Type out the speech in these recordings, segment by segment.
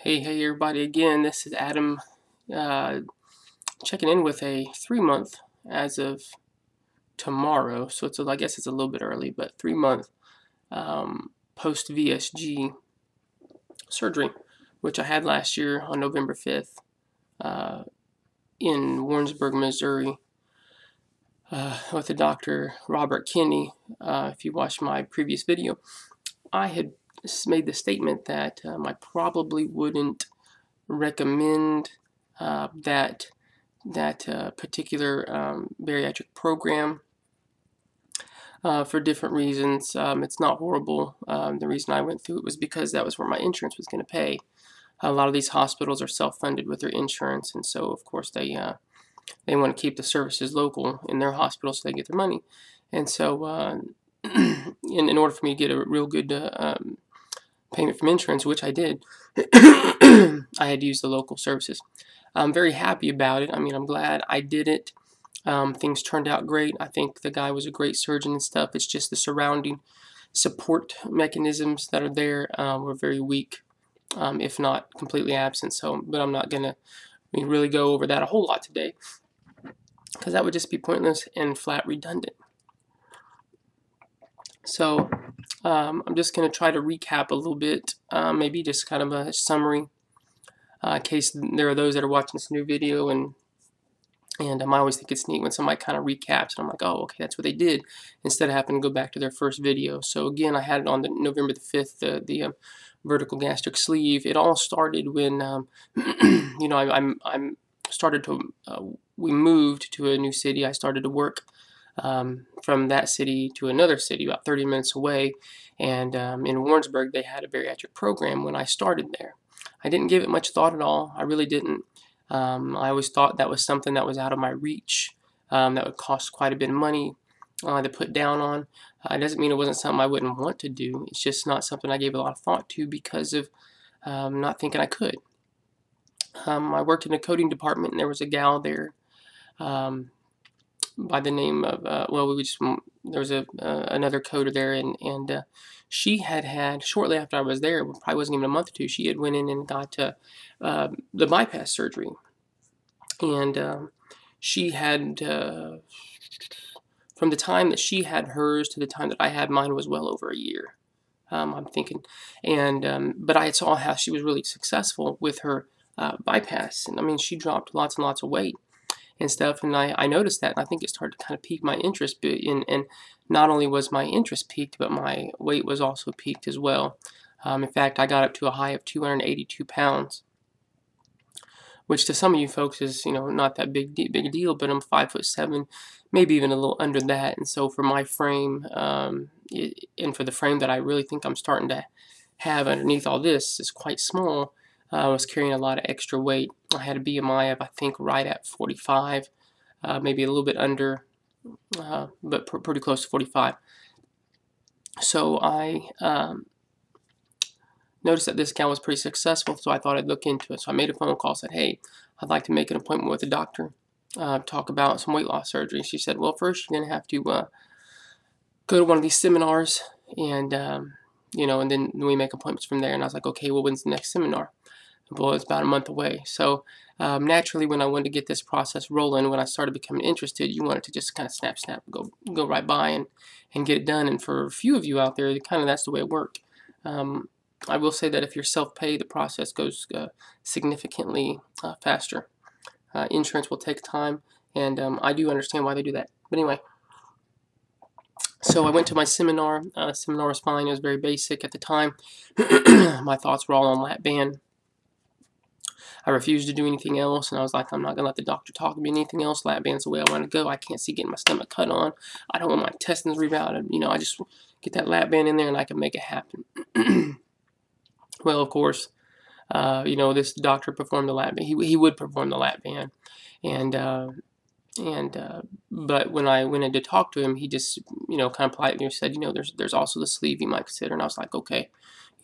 Hey everybody again, this is Adam checking in with a 3-month as of tomorrow. So I guess it's a little bit early, but 3-month post VSG surgery, which I had last year on November 5th in Warrensburg, Missouri with the Dr. Robert Kinney. If you watched my previous video, I had made the statement that I probably wouldn't recommend that particular bariatric program for different reasons. It's not horrible. The reason I went through it was because that was where my insurance was going to pay. A lot of these hospitals are self-funded with their insurance, and so of course they want to keep the services local in their hospital so they get their money. And so in order for me to get a real good payment from insurance, which I did, I had to use the local services. I'm very happy about it. I mean, I'm glad I did it. Things turned out great. I think the guy was a great surgeon and stuff. It's just the surrounding support mechanisms that are there were very weak, if not completely absent. But I'm not going to really go over that a whole lot today, because that would just be pointless and flat redundant. So I'm just going to try to recap a little bit, maybe just kind of a summary, in case there are those that are watching this new video, and I always think it's neat when somebody kind of recaps, and I'm like, oh, okay, that's what they did, instead of having to go back to their first video. So again, I had it on November the 5th, the vertical gastric sleeve. It all started when, you know, we moved to a new city. I started to work from that city to another city about 30 minutes away, and in Warrensburg they had a bariatric program when I started there. I didn't give it much thought at all. I really didn't. I always thought that was something that was out of my reach, that would cost quite a bit of money to put down on. It doesn't mean it wasn't something I wouldn't want to do. It's just not something I gave a lot of thought to because of not thinking I could. I worked in the coding department, and there was a gal there by the name of, there was another coder there, and she had, shortly after I was there, probably wasn't even a month or two, she had went in and got the bypass surgery. And she had, from the time that she had hers to the time that I had mine was well over a year, I'm thinking. And but I saw how she was really successful with her bypass. And I mean, she dropped lots and lots of weight and stuff, and I noticed that, and I think it started to kind of pique my interest. And not only was my interest piqued, but my weight was also piqued as well. In fact, I got up to a high of 282 pounds, which to some of you folks is, you know, not that big a deal, but I'm 5'7", maybe even a little under that. And so for my frame, and for the frame that I really think I'm starting to have underneath all this, is quite small. I was carrying a lot of extra weight. I had a BMI of, I think, right at 45, maybe a little bit under, but pretty close to 45. So I noticed that this gal was pretty successful, so I thought I'd look into it. So I made a phone call, said, hey, I'd like to make an appointment with a doctor, talk about some weight loss surgery. She said, well, first you're going to have to go to one of these seminars, and you know, and then we make appointments from there. And I was like, okay, well, when's the next seminar? Well, it's about a month away. So naturally, when I wanted to get this process rolling, when I started becoming interested, you wanted to just kind of snap, go right by and get it done. And for a few of you out there, that's the way it worked. I will say that if you're self-pay, the process goes significantly faster. Insurance will take time, and I do understand why they do that. But anyway, so I went to my seminar. Seminar was fine. It was very basic at the time. My thoughts were all on lap band. I refused to do anything else, and I was like, I'm not going to let the doctor talk to me anything else. Lap band's the way I want to go. I can't see getting my stomach cut on. I don't want my intestines rerouted. You know, I just get that lap band in there, and I can make it happen. Well, of course, you know, this doctor performed the lap band. He would perform the lap band, but when I went in to talk to him, he just, you know, kind of politely said, you know, there's also the sleeve you might consider. And I was like, okay,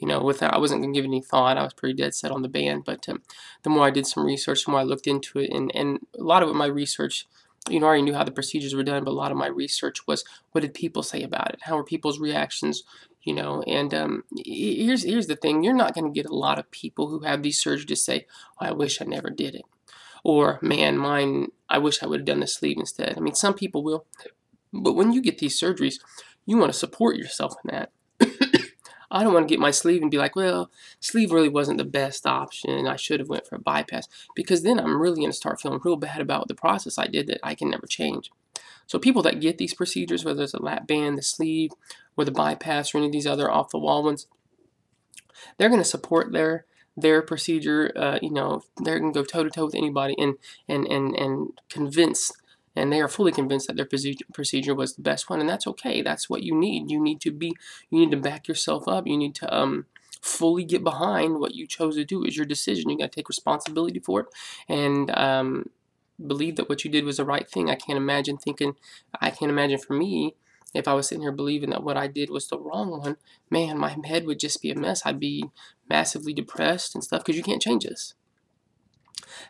you know, with that, I wasn't going to give it any thought. I was pretty dead set on the band. But the more I did some research, the more I looked into it, and a lot of it, my research, you know, I already knew how the procedures were done, but a lot of my research was, what did people say about it? How were people's reactions? you know. And here's the thing: you're not going to get a lot of people who have these surgeries to say, oh, "I wish I never did it," or "Man, mine, I wish I would have done the sleeve instead." I mean, some people will, but when you get these surgeries, you want to support yourself in that. I don't want to get my sleeve and be like, well, sleeve really wasn't the best option. I should have went for a bypass, because then I'm really going to start feeling real bad about the process I did that I can never change. So people that get these procedures, whether it's a lap band, the sleeve, or the bypass, or any of these other off-the-wall ones, they're going to support their procedure. You know, they're going to go toe-to-toe with anybody and convince, and they are fully convinced that their procedure was the best one, and that's okay. That's what you need. You need to back yourself up. You need to fully get behind what you chose to do. It's your decision. You got to take responsibility for it, and believe that what you did was the right thing. I can't imagine for me, if I was sitting here believing that what I did was the wrong one, man, my head would just be a mess. I'd be massively depressed and stuff, because you can't change this.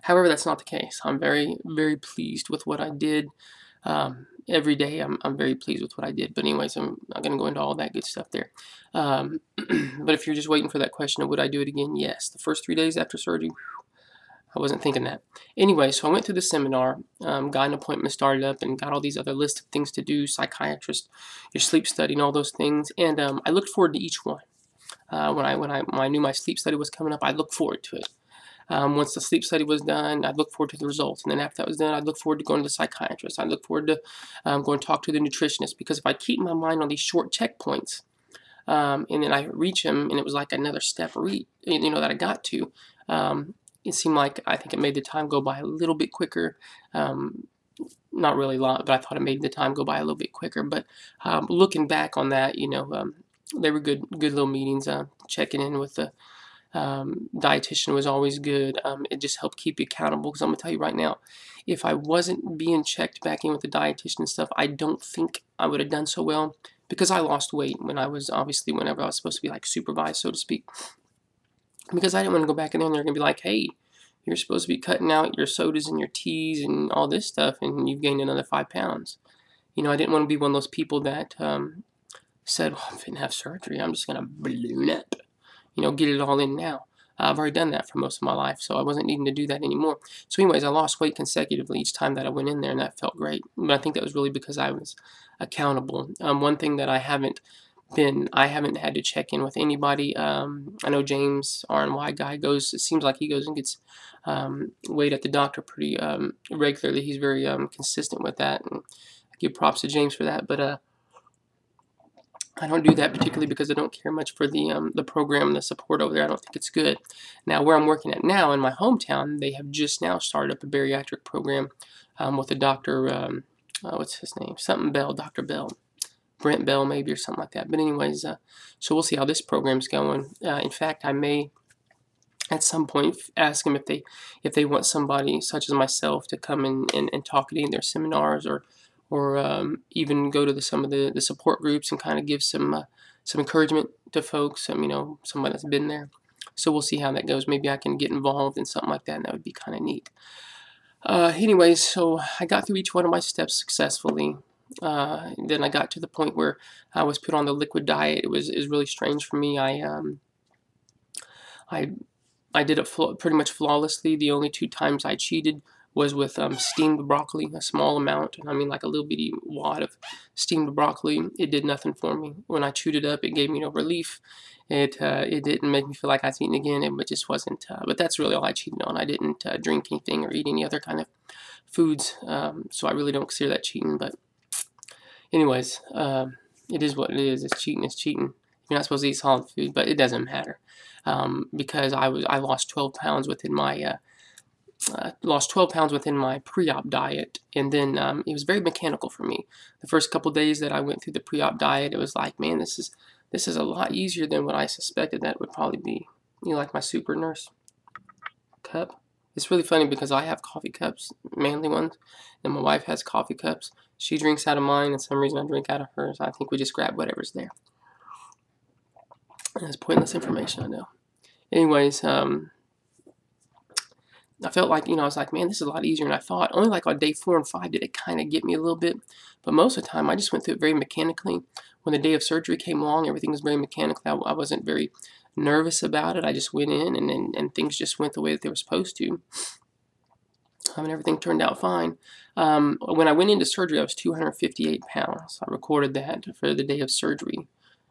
However, that's not the case. I'm very, very pleased with what I did. Every day I'm very pleased with what I did. But anyways, I'm not going to go into all that good stuff there. But if you're just waiting for that question of would I do it again, yes. The first 3 days after surgery, I wasn't thinking that. Anyway, so I went to the seminar, got an appointment started up, and got all these other lists of things to do, psychiatrist, your sleep study, and all those things. And I looked forward to each one. When I knew my sleep study was coming up, I looked forward to it. Once the sleep study was done, I'd look forward to the results. And then after that was done, I'd look forward to going to the psychiatrist. I'd look forward to going to talk to the nutritionist. Because if I keep my mind on these short checkpoints, and then I reach them, and it was like another step that I got to, it seemed like I think it made the time go by a little bit quicker. Not really a lot, but I thought it made the time go by a little bit quicker. But looking back on that, they were good little meetings. Checking in with the dietitian was always good. It just helped keep you accountable, because I'm gonna tell you right now, if I wasn't being checked back in with the dietitian and stuff, I don't think I would have done so well, because I lost weight whenever I was supposed to be like supervised, so to speak. Because I didn't want to go back in there and they're gonna be like, hey, you're supposed to be cutting out your sodas and your teas and all this stuff, and you've gained another 5 pounds. I didn't want to be one of those people that said, well, I'm finna have surgery, I'm just gonna balloon up, get it all in now. I've already done that for most of my life, so I wasn't needing to do that anymore. So anyways, I lost weight consecutively each time that I went in there, and that felt great. But I think that was really because I was accountable. One thing that I haven't had to check in with anybody. I know James, RNY guy, it seems like he goes and gets weighed at the doctor pretty regularly. He's very consistent with that, and I give props to James for that. But I don't do that particularly because I don't care much for the program, the support over there. I don't think it's good. Now, where I'm working at now in my hometown, they have just now started up a bariatric program with a doctor, what's his name? Something Bell, Dr. Bell. Brent Bell maybe, or something like that. But anyways, so we'll see how this program's going. In fact, I may at some point ask them if they want somebody such as myself to come and talk at any of their seminars, or even go to some of the support groups and kind of give some encouragement to folks. Somebody that's been there. So we'll see how that goes. Maybe I can get involved in something like that, and that would be kind of neat. Anyways, so I got through each one of my steps successfully. Then I got to the point where I was put on the liquid diet. It was really strange for me. I did it pretty much flawlessly. The only 2 times I cheated was with steamed broccoli, a small amount. I mean, like a little bitty wad of steamed broccoli. It did nothing for me. When I chewed it up, it gave me no relief. It didn't make me feel like I was eating again. It just wasn't. But that's really all I cheated on. I didn't drink anything or eat any other kind of foods. So I really don't consider that cheating. But anyways, it is what it is. It's cheating. It's cheating. You're not supposed to eat solid food, but it doesn't matter, because I lost 12 pounds within my pre-op diet, and then it was very mechanical for me. The first couple days that I went through the pre-op diet, it was like, man, this is a lot easier than what I suspected that would probably be. Like my super nurse cup. It's really funny because I have coffee cups, manly ones, and my wife has coffee cups. She drinks out of mine, and for some reason I drink out of hers. I think we just grab whatever's there. And it's pointless information, I know. Anyways, I felt like, I was like, man, this is a lot easier than I thought. Only like on day 4 and 5 did it kind of get me a little bit. But most of the time, I just went through it very mechanically. When the day of surgery came along, everything was very mechanical. I wasn't very nervous about it. I just went in, and things just went the way that they were supposed to. And everything turned out fine. When I went into surgery, I was 258 pounds. I recorded that for the day of surgery.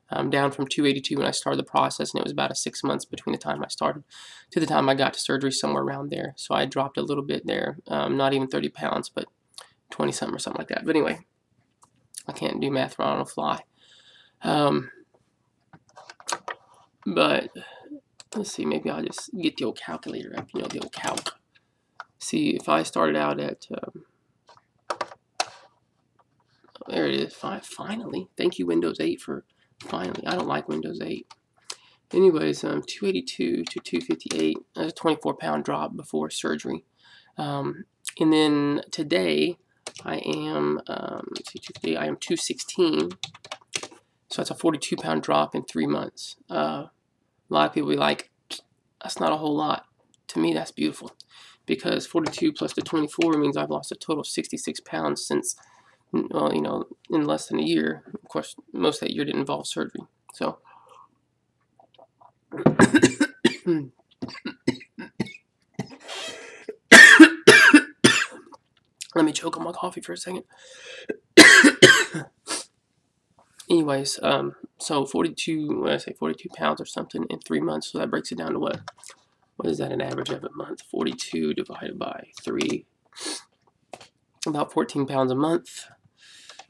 Down from 282 when I started the process, and it was about 6 months between the time I started to the time I got to surgery, somewhere around there. So I dropped a little bit there, not even 30 pounds, but 20 something or something like that. But anyway, I can't do math on the fly. But let's see, maybe I'll just get the old calculator up, the old calc. See, if I started out at, there it is, finally. Thank you, Windows 8, for finally. I don't like Windows 8. Anyways, 282 to 258. That's a 24-pound drop before surgery. And then today, I am, I am 216. So that's a 42-pound drop in 3 months. A lot of people be like, that's not a whole lot. To me, that's beautiful. Because 42 plus the 24 means I've lost a total of 66 pounds since, well, in less than a year. Of course, most of that year didn't involve surgery. So, let me choke on my coffee for a second. Anyways, so 42, when I say 42 pounds or something in 3 months, so that breaks it down to what? What is that an average of a month? 42 divided by 3, about 14 pounds a month.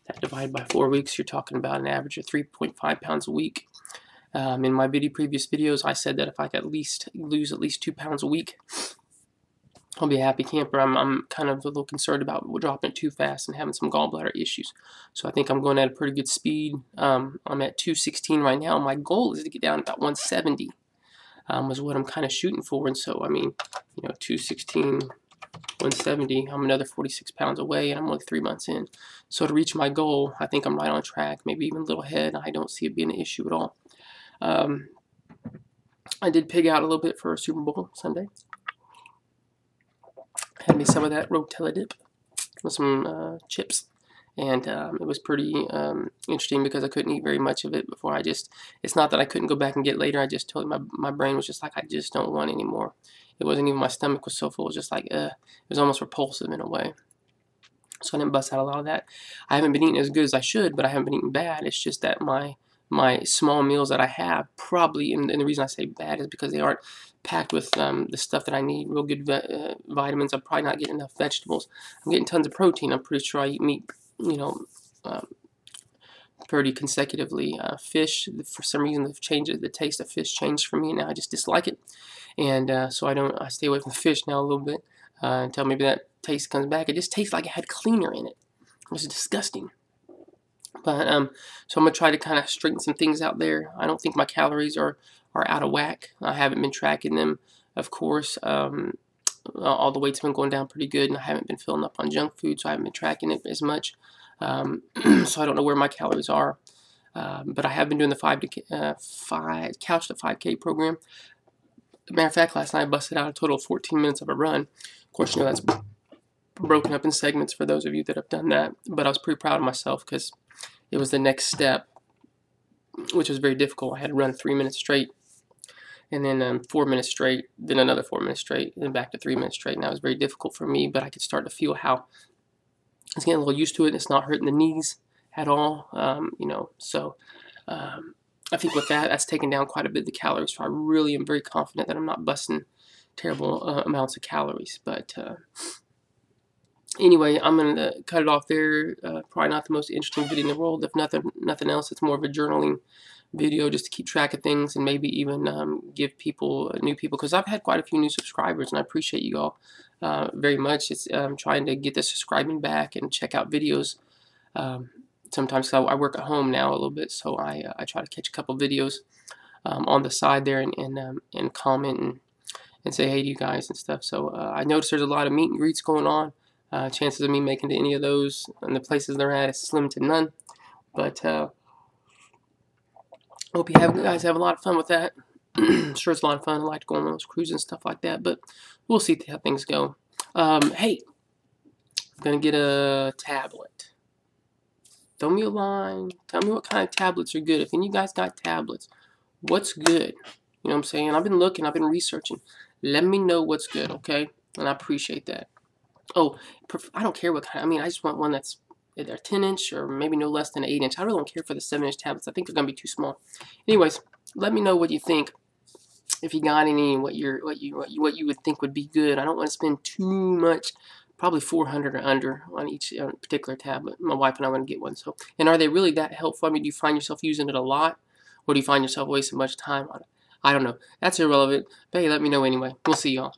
That divided by 4 weeks, you're talking about an average of 3.5 pounds a week. In my previous videos, I said that if I could lose at least 2 pounds a week, I'll be a happy camper. I'm kind of a little concerned about dropping it too fast and having some gallbladder issues. So I think I'm going at a pretty good speed. I'm at 216 right now. My goal is to get down to about 170. Is what I'm kind of shooting for. And so, 216, 170, I'm another 46 pounds away, and I'm only 3 months in. So to reach my goal, I think I'm right on track, maybe even a little ahead. I don't see it being an issue at all. I did pig out a little bit for Super Bowl Sunday. Had me some of that Rotella dip with some chips. And it was pretty interesting because I couldn't eat very much of it before. It's not that I couldn't go back and get later. I just told my brain was just like, I just don't want any more. It wasn't even my stomach was so full. It was just like, it was almost repulsive in a way. So I didn't bust out a lot of that. I haven't been eating as good as I should, but I haven't been eating bad. It's just that my small meals that I have probably, and the reason I say bad is because they aren't packed with the stuff that I need, real good vitamins. I'm probably not getting enough vegetables. I'm getting tons of protein. I'm pretty sure I eat meat, pretty consecutively. Fish, for some reason, the taste of fish changed for me, and now I just dislike it. And so I stay away from fish now a little bit until maybe that taste comes back. It just tastes like it had cleaner in it. It was disgusting. But so I'm gonna try to kind of straighten some things out there. I don't think my calories are out of whack. I haven't been tracking them, of course. All the weight's been going down pretty good, and I haven't been filling up on junk food, so I haven't been tracking it as much. So I don't know where my calories are. But I have been doing the Couch to 5K program. As a matter of fact, last night I busted out a total of 14 minutes of a run. Of course, that's broken up in segments for those of you that have done that. But I was pretty proud of myself because it was the next step, which was very difficult. I had to run 3 minutes straight, and then 4 minutes straight, then another 4 minutes straight, and then back to 3 minutes straight. And that was very difficult for me, but I could start to feel how I was getting a little used to it. It's not hurting the knees at all, So I think with that's taken down quite a bit of the calories. So I really am very confident that I'm not busting terrible amounts of calories. But anyway, I'm going to cut it off there. Probably not the most interesting video in the world. If nothing else, it's more of a journaling video just to keep track of things and maybe even give people, new people, because I've had quite a few new subscribers, and I appreciate you all very much. It's trying to get the subscribing back and check out videos. Sometimes I work at home now a little bit, so I try to catch a couple videos on the side there and comment and say hey to you guys and stuff. So I noticed there's a lot of meet and greets going on. Chances of me making to any of those and the places they're at is slim to none. But hope you guys have a lot of fun with that. Sure, it's a lot of fun. I like going on those cruises and stuff like that, but we'll see how things go. Hey, I'm going to get a tablet. Throw me a line. Tell me what kind of tablets are good. If any of you guys got tablets, what's good? You know what I'm saying? I've been looking. I've been researching. Let me know what's good, okay? And I appreciate that. Oh, I don't care what kind. I mean, I just want one that's either 10-inch or maybe no less than 8-inch. I really don't care for the 7-inch tablets. I think they're going to be too small. Anyways, let me know what you think. If you got any, what you would think would be good. I don't want to spend too much. Probably 400 or under on each particular tablet. My wife and I want to get one. So, and are they really that helpful? I mean, do you find yourself using it a lot, or do you find yourself wasting much time on it? I don't know. That's irrelevant. But hey, let me know anyway. We'll see y'all.